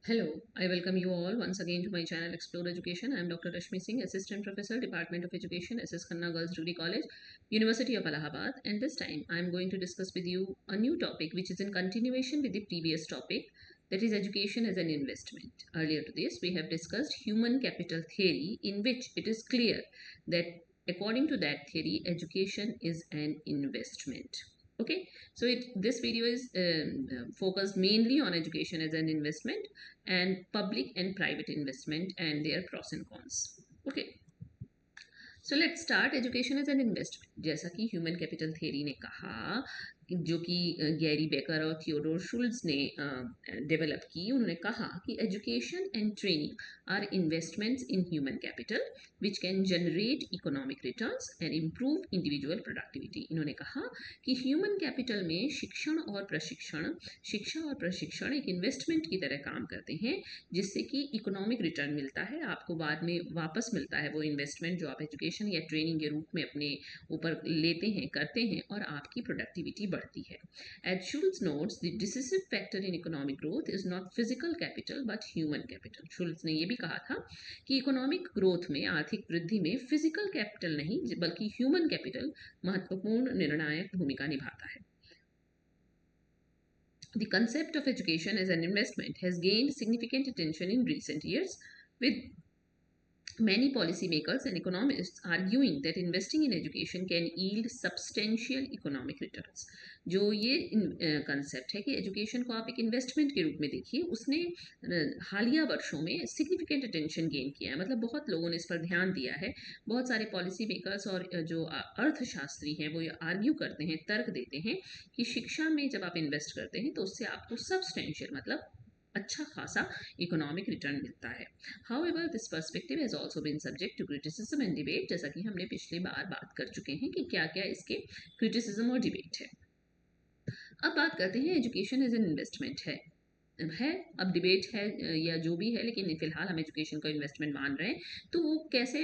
Hello, I welcome you all once again to my channel Explore Education. I am Dr. Rashmi Singh, Assistant Professor, Department of Education, SS Khanna Girls Degree College, University of Allahabad. And this time I am going to discuss with you a new topic which is in continuation with the previous topic, that is education as an investment. Earlier to this, we have discussed human capital theory, in which it is clear that according to that theory, education is an investment. Okay, so this video is focused mainly on education as an investment and public and private investment and their pros and cons. Okay, so let start education as an investment. जैसा कि human capital theory ने कहा, जो कि Gary Becker और Theodore Schultz ने develop की, उन्होंने कहा कि education and training are investments in human capital which can generate economic returns and improve individual productivity. इन्होंने कहा कि ह्यूमन कैपिटल में शिक्षा और प्रशिक्षण एक इन्वेस्टमेंट की तरह काम करते हैं, जिससे कि इकोनॉमिक रिटर्न मिलता है, आपको बाद में वापस मिलता है वो इन्वेस्टमेंट जो आप एजुकेशन या ट्रेनिंग के रूप में अपने ऊपर लेते हैं, करते हैं, और आपकी प्रोडक्टिविटी बढ़ती है। As Schultz notes, the decisive factor in economic growth is not physical capital but human capital. Schultz ने यह भी कहा था कि इकोनॉमिक ग्रोथ में, आर्थिक वृद्धि में फिजिकल कैपिटल नहीं बल्कि ह्यूमन कैपिटल महत्वपूर्ण निर्णायक भूमिका निभाता है। The concept of education as an investment has gained significant attention in recent years, with many policymakers and economists arguing that investing in education can yield substantial economic returns. जो ये concept है कि education को आप एक investment के रूप में देखिए, उसने हालिया वर्षों में सिग्निफिकेंट अटेंशन गेन किया है। मतलब बहुत लोगों ने इस पर ध्यान दिया है। बहुत सारे पॉलिसी मेकर्स और जो अर्थशास्त्री हैं वो ये आर्ग्यू करते हैं, तर्क देते हैं कि शिक्षा में जब आप इन्वेस्ट करते हैं तो उससे आपको सब्सटेंशियल, मतलब अच्छा खासा इकोनॉमिक रिटर्न मिलता है। However, this perspective has also been subject to criticism and debate, जैसा कि हमने पिछली बार बात कर चुके हैं कि क्या क्या इसके क्रिटिसिज्म और डिबेट है। अब बात करते हैं एजुकेशन एज एन इन्वेस्टमेंट है। अब डिबेट है या जो भी है, लेकिन फिलहाल हम एजुकेशन को इन्वेस्टमेंट मान रहे हैं। तो वो कैसे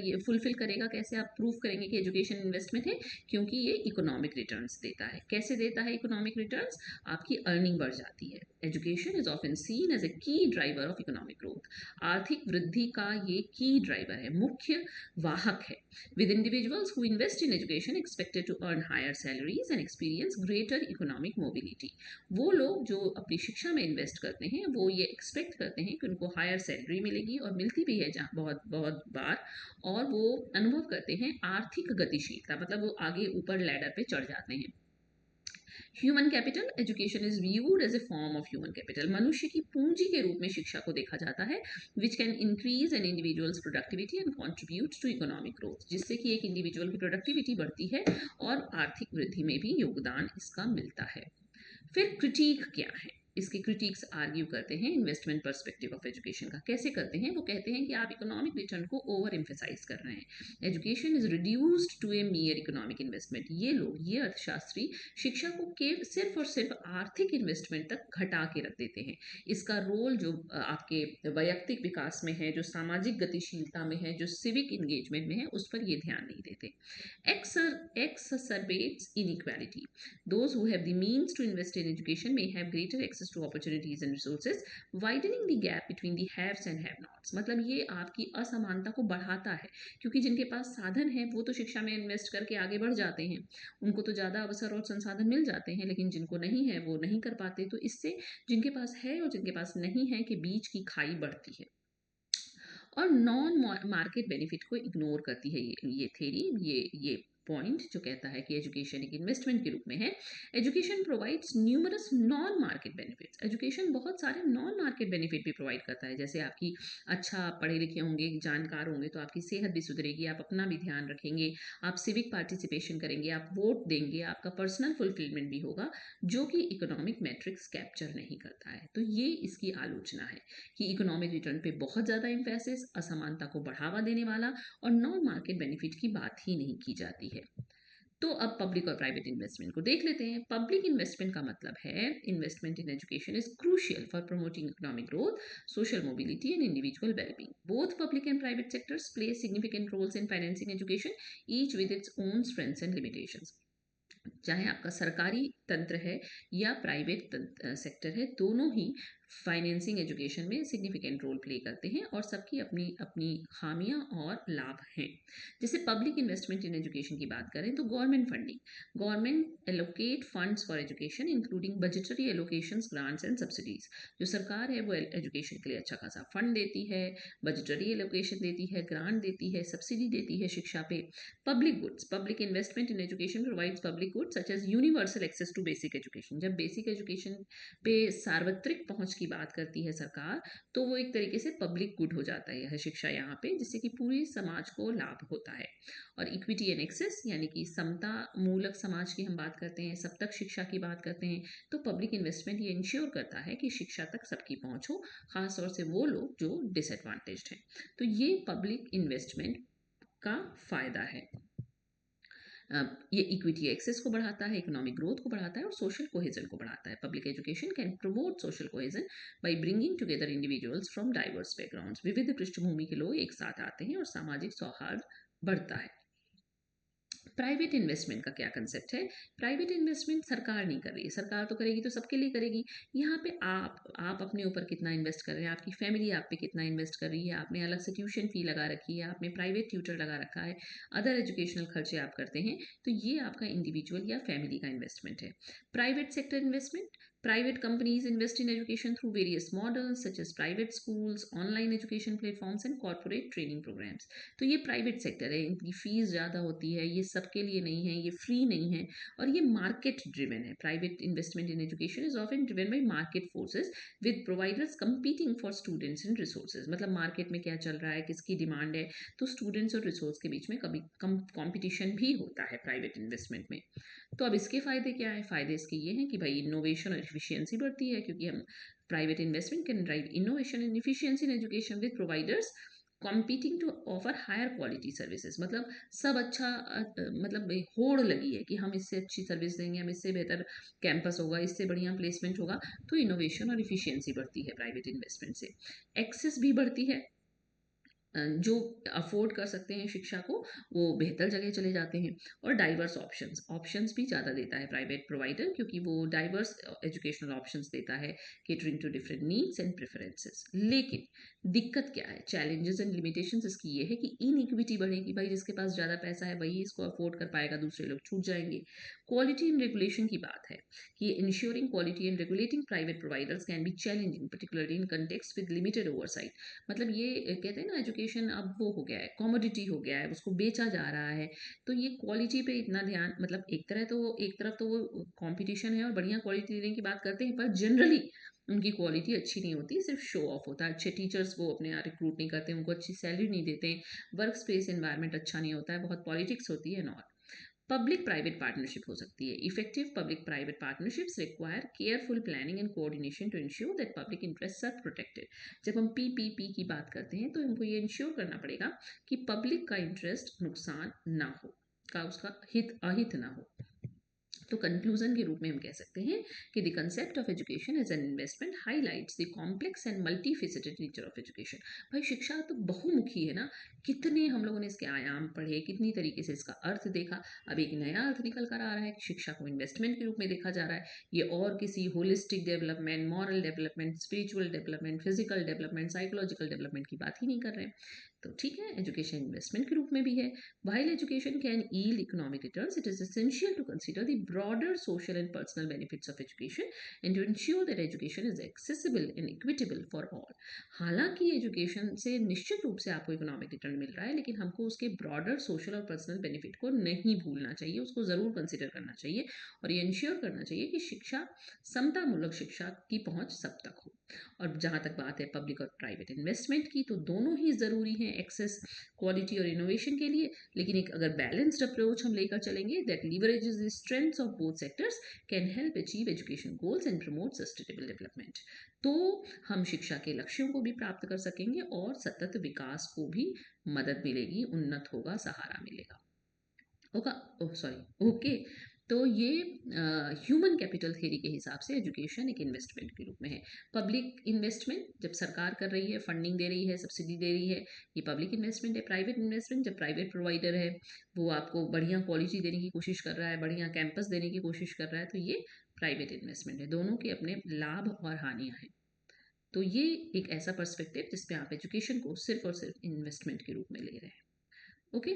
ये फुलफिल करेगा, कैसे आप प्रूव करेंगे कि एजुकेशन इन्वेस्टमेंट है? क्योंकि ये इकोनॉमिक रिटर्न्स देता है। कैसे देता है इकोनॉमिक रिटर्न्स? आपकी अर्निंग बढ़ जाती है। Education is often seen as a key driver of economic growth. आर्थिक वृद्धि का ये की ड्राइवर है, मुख्य वाहक है। with individuals who invest in education expected to earn higher salaries and experience greater economic mobility। वो लोग जो अपनी शिक्षा में इन्वेस्ट करते हैं वो ये एक्सपेक्ट करते हैं कि उनको हायर सैलरी मिलेगी, और मिलती भी है जहाँ बहुत बहुत बार, और वो अनुभव करते हैं आर्थिक गतिशीलता, मतलब वो आगे ऊपर लैडर पे चढ़ जाते हैं। Human capital education is viewed as a form of human capital. मनुष्य की पूंजी के रूप में शिक्षा को देखा जाता है, which can increase an individual's productivity and contribute to economic growth, जिससे कि एक इंडिविजुअल की प्रोडक्टिविटी बढ़ती है और आर्थिक वृद्धि में भी योगदान इसका मिलता है। फिर क्रिटिक क्या है? इसके क्रिटिक्स आर्ग्यू करते हैं इन्वेस्टमेंट पर्सपेक्टिव ऑफ एजुकेशन का। कैसे करते हैं? वो कहते हैं कि आप इकोनॉमिक रिटर्न को ओवर एम्फेसाइज कर रहे हैं। Education is reduced to a mere economic investment. ये लोग, ये अर्थशास्त्री, शिक्षा को सिर्फ और सिर्फ आर्थिक इन्वेस्टमेंट तक घटा के रख देते हैं। इसका रोल जो आपके वैयक्तिक विकास में है, जो सामाजिक गतिशीलता में है, जो सिविक इंगेजमेंट में है, उस पर ये ध्यान नहीं देते। Exacerbates inequality. Those who have the means to invest in education may have greater access to opportunities and resources, widening the gap between the haves and have-nots। मतलब ये आपकी असमानता को बढ़ाता है, क्योंकि जिनके पास साधन है वो तो शिक्षा में इन्वेस्ट करके आगे बढ़ जाते हैं, उनको तो ज़्यादा अवसर और संसाधन मिल जाते हैं, लेकिन जिनको नहीं है वो नहीं कर पाते। तो इससे जिनके पास है और जिनके पास नहीं है के बीच की खाई बढ़ती है, और नॉन मार्केट बेनिफिट को इग्नोर करती है ये थेरी, ये पॉइंट जो कहता है कि एजुकेशन एक इन्वेस्टमेंट के रूप में है। Education provides numerous non market benefits. Education बहुत सारे नॉन मार्केट बेनिफिट भी प्रोवाइड करता है, जैसे आपकी अच्छा पढ़े लिखे होंगे, जानकार होंगे तो आपकी सेहत भी सुधरेगी, आप अपना भी ध्यान रखेंगे, आप सिविक पार्टिसिपेशन करेंगे, आप वोट देंगे, आपका पर्सनल फुलफिलमेंट भी होगा, जो कि इकोनॉमिक मैट्रिक्स कैप्चर नहीं करता है। तो ये इसकी आलोचना है कि इकोनॉमिक रिटर्न पे बहुत ज़्यादा इम्फेसिस, असमानता को बढ़ावा देने वाला, और नॉन मार्केट बेनिफिट की बात ही नहीं की जाती है। तो अब पब्लिक और प्राइवेट इन्वेस्टमेंट को देख लेते हैं। पब्लिक इन्वेस्टमेंट का मतलब है investment in education is crucial for promoting economic growth, social mobility and individual wellbeing. Both public and private sectors play significant roles in financing education, each with its own strengths and limitations. चाहे आपका सरकारी तंत्र है या private sector है, दोनों ही financing education में significant role play करते हैं और सबकी अपनी अपनी खामियां और लाभ हैं। जैसे पब्लिक इन्वेस्टमेंट इन एजुकेशन की बात करें तो government funding, government allocate funds for education including budgetary allocations, grants and subsidies. जो सरकार है वो एजुकेशन के लिए अच्छा खासा फंड देती है, बजटरी एलोकेशन देती है, ग्रांट देती है, सब्सिडी देती है शिक्षा पे। Public goods, public investment in education provides public goods such as universal access to basic education. जब बेसिक एजुकेशन पे सार्वत्रिक पहुंच की बात करती है सरकार, तो वो एक तरीके से पब्लिक गुड हो जाता है यह शिक्षा यहाँ पे, जिससे कि पूरी समाज को लाभ होता है। और इक्विटी एंड एक्सेस यानी कि समता मूलक समाज की हम बात करते हैं, सब तक शिक्षा की बात करते हैं, तो पब्लिक इन्वेस्टमेंट ये इंश्योर करता है कि शिक्षा तक सबकी पहुंच हो, खासतौर से वो लोग जो डिसएडवांटेज्ड हैं। तो ये पब्लिक इन्वेस्टमेंट का फायदा है। ये इक्विटी एक्सेस को बढ़ाता है, इकोनॉमिक ग्रोथ को बढ़ाता है और सोशल कोहेजन को बढ़ाता है। Public education can promote social cohesion by bringing together individuals from diverse backgrounds. विविध पृष्ठभूमि के लोग एक साथ आते हैं और सामाजिक सौहार्द बढ़ता है। प्राइवेट इन्वेस्टमेंट का क्या कंसेप्ट है? प्राइवेट इन्वेस्टमेंट सरकार नहीं कर रही है, सरकार तो करेगी तो सबके लिए करेगी। यहाँ पे आप अपने ऊपर कितना इन्वेस्ट कर रहे हैं, आपकी फैमिली आप पे कितना इन्वेस्ट कर रही है, आपने अलग से ट्यूशन फी लगा रखी है, आपने प्राइवेट ट्यूटर लगा रखा है, अदर एजुकेशनल खर्चे आप करते हैं, तो ये आपका इंडिविजुअल या फैमिली का इन्वेस्टमेंट है। Private sector investment, private companies invest in education through various models such as private schools, online education platforms and corporate training programs। तो ये प्राइवेट सेक्टर है, इनकी फीस ज़्यादा होती है, ये सबके लिए नहीं है, ये फ्री नहीं है और ये मार्केट ड्रिवन है। Private investment in education is often driven by market forces with providers competing for students and resources. मतलब मार्केट में क्या चल रहा है, किसकी डिमांड है, तो स्टूडेंट्स और रिसोर्स के बीच में कभी कम कॉम्पिटिशन भी होता है प्राइवेट इन्वेस्टमेंट में। तो अब इसके फ़ायदे क्या है? फ़ायदे इसके ये हैं कि भाई इनोवेशन और एफिशिएंसी बढ़ती है, क्योंकि हम private investment can drive innovation and efficiency in education with providers competing to offer higher quality services. मतलब सब अच्छा मतलब होड़ लगी है कि हम इससे अच्छी सर्विस देंगे, हम इससे बेहतर कैंपस होगा, इससे बढ़िया प्लेसमेंट होगा, तो इनोवेशन और इफिशियंसी बढ़ती है प्राइवेट इन्वेस्टमेंट से। एक्सेस भी बढ़ती है, जो अफोर्ड कर सकते हैं शिक्षा को वो बेहतर जगह चले जाते हैं। और डाइवर्स ऑप्शंस, ऑप्शंस भी ज़्यादा देता है प्राइवेट प्रोवाइडर, क्योंकि वो डाइवर्स एजुकेशनल ऑप्शंस देता है catering to different needs and preferences. लेकिन दिक्कत क्या है, चैलेंजेस एंड लिमिटेशंस इसकी ये है कि इनइक्विटी बढ़ेगी, भाई जिसके पास ज़्यादा पैसा है वही इसको अफोर्ड कर पाएगा, दूसरे लोग छूट जाएंगे। क्वालिटी एंड रेगुलेशन की बात है कि ensuring quality and regulating private providers can be challenging particularly in context with limited oversight. मतलब ये कहते हैं ना, एजुकेशन अब वो हो गया है, कॉमोडिटी हो गया है, उसको बेचा जा रहा है, तो ये क्वालिटी पे इतना ध्यान, मतलब एक तरफ तो वो कंपटीशन है और बढ़िया क्वालिटी देने की बात करते हैं, पर जनरली उनकी क्वालिटी अच्छी नहीं होती, सिर्फ शो ऑफ होता है। अच्छे टीचर्स वो अपने यहाँ रिक्रूट नहीं करते, उनको अच्छी सैलरी नहीं देते, वर्क स्पेस एनवायरनमेंट अच्छा नहीं होता है, बहुत पॉलिटिक्स होती है नॉट। पब्लिक प्राइवेट पार्टनरशिप हो सकती है। Effective public private partnerships require careful planning and coordination to ensure that public interest are protected. जब हम पीपीपी की बात करते हैं तो हमको ये इंश्योर करना पड़ेगा कि पब्लिक का इंटरेस्ट नुकसान ना हो, का उसका हित अहित ना हो। तो कंक्लूजन के रूप में हम कह सकते हैं कि the concept of education as an investment highlights the complex and multifaceted nature of education. भाई शिक्षा तो बहुमुखी है ना, कितने हम लोगों ने इसके आयाम पढ़े, कितनी तरीके से इसका अर्थ देखा। अब एक नया अर्थ निकल कर आ रहा है कि शिक्षा को इन्वेस्टमेंट के रूप में देखा जा रहा है। ये और किसी holistic development, moral development, spiritual development, physical development, psychological development की बात ही नहीं कर रहे हैं। तो ठीक है, एजुकेशन इन्वेस्टमेंट के रूप में भी है। While education can yield economic returns, it is essential to consider the broader social and personal benefits of education and to ensure that education is accessible and equitable for all। हालांकि education से निश्चित रूप से आपको economic return मिल रहा है, लेकिन हमको उसके ब्रॉडर सोशल और पर्सनल बेनिफिट को नहीं भूलना चाहिए, उसको ज़रूर कंसिडर करना चाहिए और ये इंश्योर करना चाहिए कि शिक्षा, समतामूलक शिक्षा की पहुंच सब तक हो। और जहाँ तक बात है पब्लिक और प्राइवेट इन्वेस्टमेंट की, तो दोनों ही ज़रूरी हैं एक्सेस, क्वालिटी और इनोवेशन के लिए। लेकिन एक अगर बैलेंस्ड अप्रोच हम लेकर चलेंगे that leverages the strengths of both sectors can help achieve education goals and promote sustainable development, तो हम शिक्षा के लक्ष्यों को भी प्राप्त कर सकेंगे और सतत विकास को भी मदद मिलेगी, उन्नत होगा, सहारा मिलेगा। ओके, तो ये ह्यूमन कैपिटल थ्योरी के हिसाब से एजुकेशन एक इन्वेस्टमेंट के रूप में है। पब्लिक इन्वेस्टमेंट जब सरकार कर रही है, फंडिंग दे रही है, सब्सिडी दे रही है, ये पब्लिक इन्वेस्टमेंट है। प्राइवेट इन्वेस्टमेंट जब प्राइवेट प्रोवाइडर है, वो आपको बढ़िया क्वालिटी देने की कोशिश कर रहा है, बढ़िया कैंपस देने की कोशिश कर रहा है, तो ये प्राइवेट इन्वेस्टमेंट है। दोनों के अपने लाभ और हानियां हैं। तो ये एक ऐसा पर्सपेक्टिव जिसमें आप एजुकेशन को सिर्फ और सिर्फ इन्वेस्टमेंट के रूप में ले रहे हैं। Okay,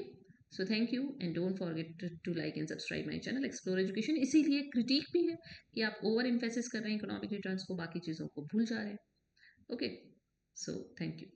so thank you and don't forget to like and subscribe my channel explore education. इसीलिए क्रिटिक भी है कि आप ओवर एम्फेसिस कर रहे हैं इकोनॉमिक रिटर्न्स को, बाकी चीज़ों को भूल जा रहे हैं। Okay, so thank you.